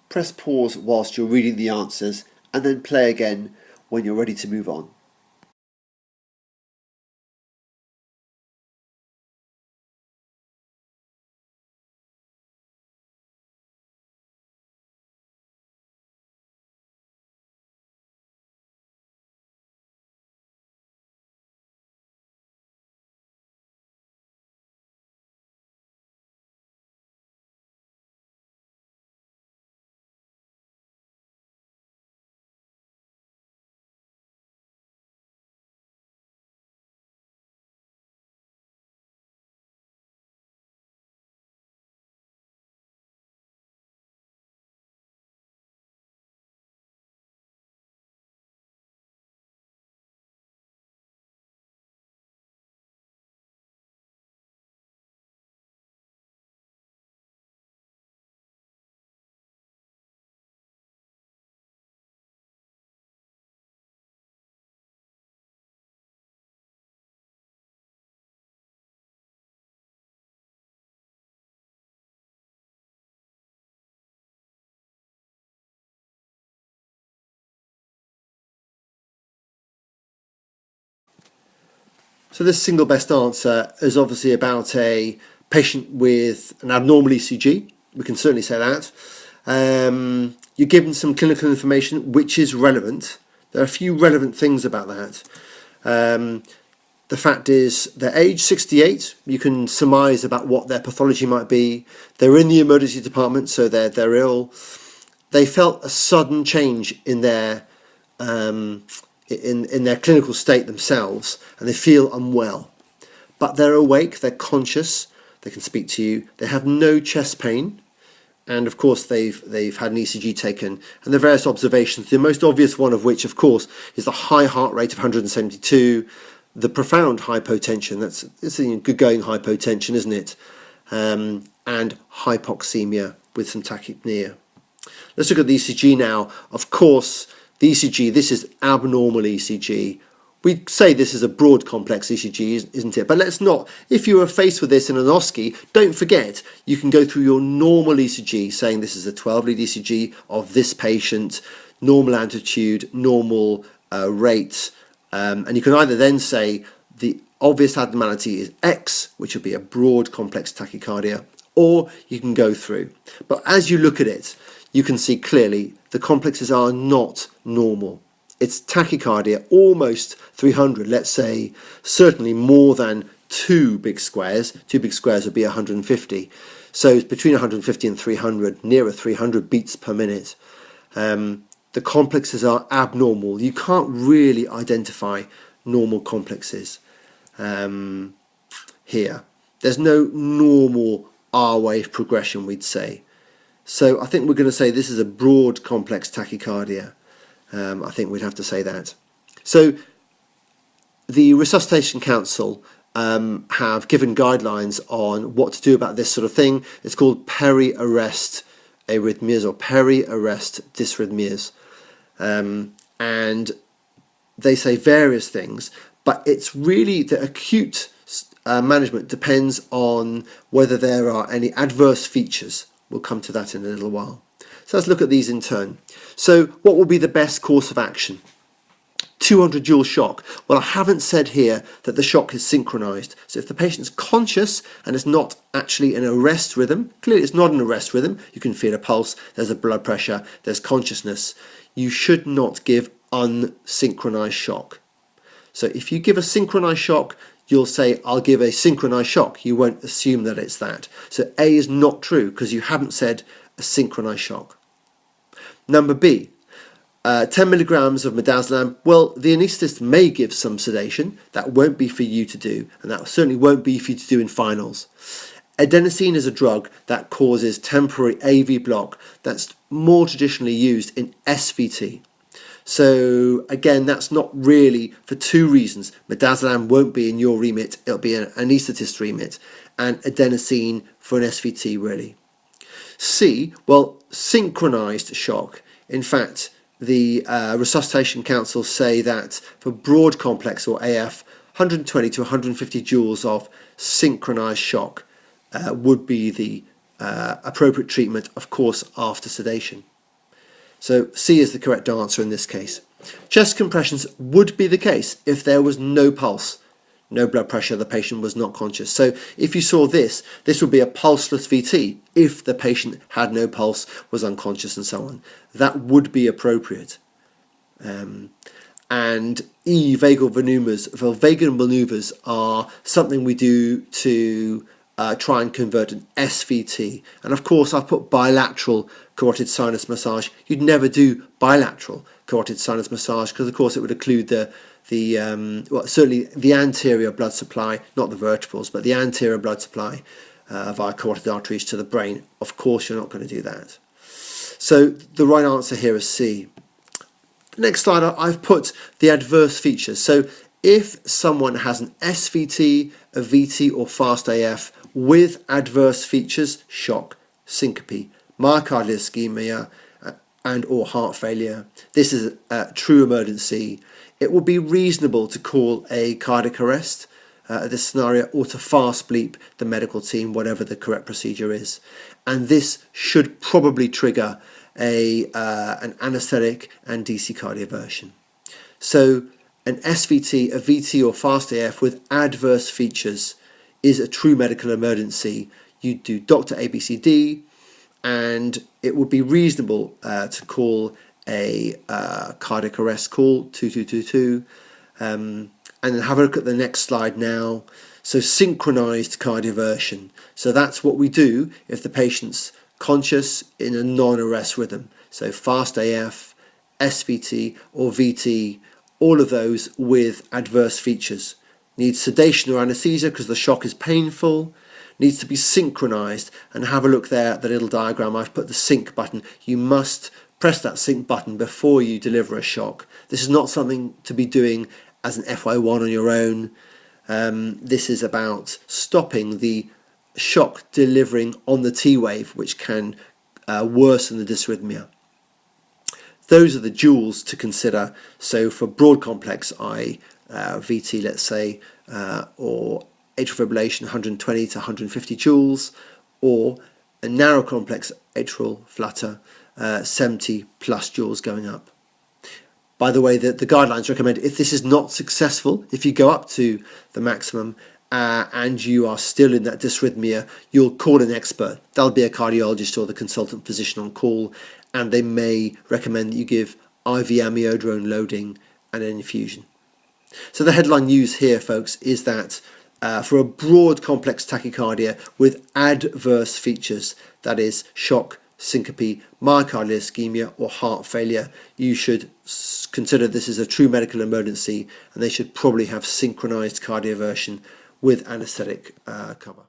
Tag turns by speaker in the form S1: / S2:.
S1: Press pause whilst you're reading the answers and then play again when you're ready to move on. So this single best answer is obviously about a patient with an abnormal ECG. We can certainly say that. You're given some clinical information which is relevant. There are a few relevant things about that. The fact is they're age 68. You can surmise about what their pathology might be. They're in the emergency department, so they're ill. They felt a sudden change in their in their clinical state themselves, and they feel unwell. But they're awake, they're conscious, they can speak to you, they have no chest pain, and of course they've had an ECG taken, and the various observations, the most obvious one of which, of course, is the high heart rate of 172, the profound hypotension, it's a good going hypotension, isn't it? And hypoxemia with some tachypnea. Let's look at the ECG now. Of course, the ECG, this is abnormal ECG. We say this is a broad complex ECG, isn't it? But let's not. If you are faced with this in an OSCE, don't forget, you can go through your normal ECG, saying this is a 12-lead ECG of this patient, normal amplitude, normal rate. And you can either then say the obvious abnormality is X, which would be a broad complex tachycardia, or you can go through. But as you look at it, you can see clearly the complexes are not normal. It's tachycardia almost 300, let's say certainly more than two big squares. Two big squares would be 150. So it's between 150 and 300, nearer 300 beats per minute. The complexes are abnormal. You can't really identify normal complexes here. There's no normal R-wave progression, we'd say. So I think we're going to say this is a broad complex tachycardia. I think we'd have to say that. So the Resuscitation Council have given guidelines on what to do about this sort of thing. It's called peri-arrest arrhythmias or peri-arrest dysrhythmias. And they say various things, but it's really the acute management depends on whether there are any adverse features. We'll come to that in a little while. So let's look at these in turn. So what will be the best course of action? 200 joule shock. Well, I haven't said here that the shock is synchronized. So if the patient's conscious and it's not actually an arrest rhythm, clearly it's not an arrest rhythm, you can feel a pulse, there's a blood pressure, there's consciousness, you should not give unsynchronized shock. So if you give a synchronized shock, you'll say, I'll give a synchronized shock. You won't assume that it's that. So A is not true because you haven't said a synchronized shock. Number B, 10 milligrams of midazolam. Well, the anaesthetist may give some sedation. That won't be for you to do, and that certainly won't be for you to do in finals. Adenosine is a drug that causes temporary AV block that's more traditionally used in SVT. So again, that's not really for two reasons. Midazolam won't be in your remit, it'll be an anaesthetist remit, and adenosine for an SVT really. C, well, synchronized shock. In fact, the Resuscitation Council say that for broad complex or AF, 120 to 150 joules of synchronized shock would be the appropriate treatment, of course, after sedation. So C is the correct answer in this case. Chest compressions would be the case if there was no pulse, no blood pressure, the patient was not conscious. So if you saw this, this would be a pulseless VT if the patient had no pulse, was unconscious and so on. That would be appropriate. And E, vagal maneuvers are something we do to try and convert an SVT. And of course, I've put bilateral carotid sinus massage. You'd never do bilateral carotid sinus massage because, of course, it would include certainly the anterior blood supply, not the vertebrals, but the anterior blood supply via carotid arteries to the brain. Of course, you're not going to do that. So the right answer here is C. The next slide, I've put the adverse features. So if someone has an SVT, a VT or fast AF with adverse features, shock, syncope, myocardial ischemia and or heart failure, this is a true emergency. It would be reasonable to call a cardiac arrest this scenario, or to fast bleep the medical team, whatever the correct procedure is. And this should probably trigger an anaesthetic and DC cardioversion. So an SVT, a VT or fast AF with adverse features is a true medical emergency. You do Dr. ABCD, and it would be reasonable to call a cardiac arrest call 2222. And then have a look at the next slide now. So synchronized cardioversion. So that's what we do if the patient's conscious in a non-arrest rhythm. So fast AF, SVT or VT, all of those with adverse features. Needs sedation or anesthesia because the shock is painful. Needs to be synchronized, and have a look there at the little diagram. I've put the sync button. You must press that sync button before you deliver a shock. This is not something to be doing as an FY1 on your own. This is about stopping the shock delivering on the T wave, which can worsen the dysrhythmia. Those are the joules to consider. So for broad complex VT, let's say, or atrial fibrillation, 120 to 150 joules, or a narrow complex atrial flutter, 70 plus joules going up. By the way, the guidelines recommend if this is not successful, if you go up to the maximum and you are still in that dysrhythmia, you'll call an expert. That'll be a cardiologist or the consultant physician on call, and they may recommend that you give IV amiodarone loading and an infusion. So the headline news here, folks, is that for a broad complex tachycardia with adverse features, that is shock, syncope, myocardial ischemia or heart failure, you should consider this is a true medical emergency, and they should probably have synchronized cardioversion with anesthetic cover.